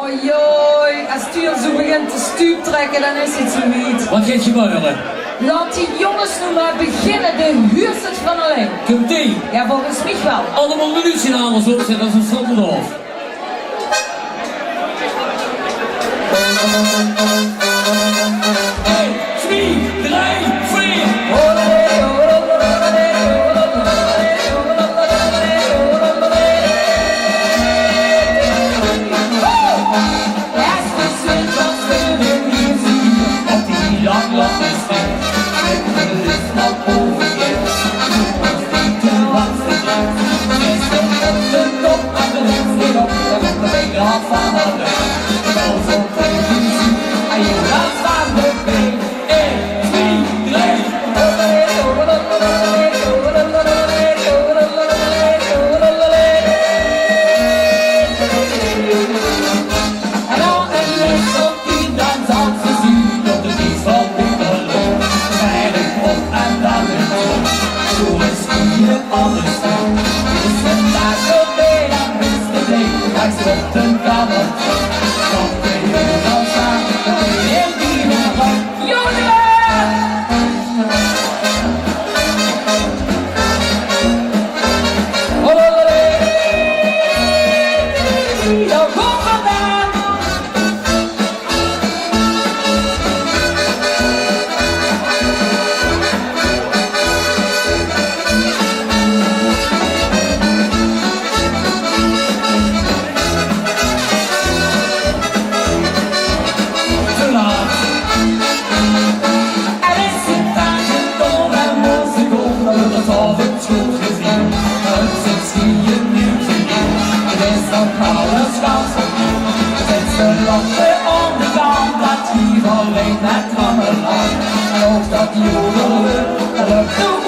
Ojoj, als Tuur zo begint te stuip trekken, dan is het zo niet. Wat gaat gebeuren? Laat die jongens nu maar beginnen, de huurt het van alleen. Komt die? Ja, volgens mij wel. Allemaal munitie aan ons opzetten als een slotendorf. Hey, 2, 3, 4. Alleen met kan er lang, en ook dat jodelen, dat lukt ook.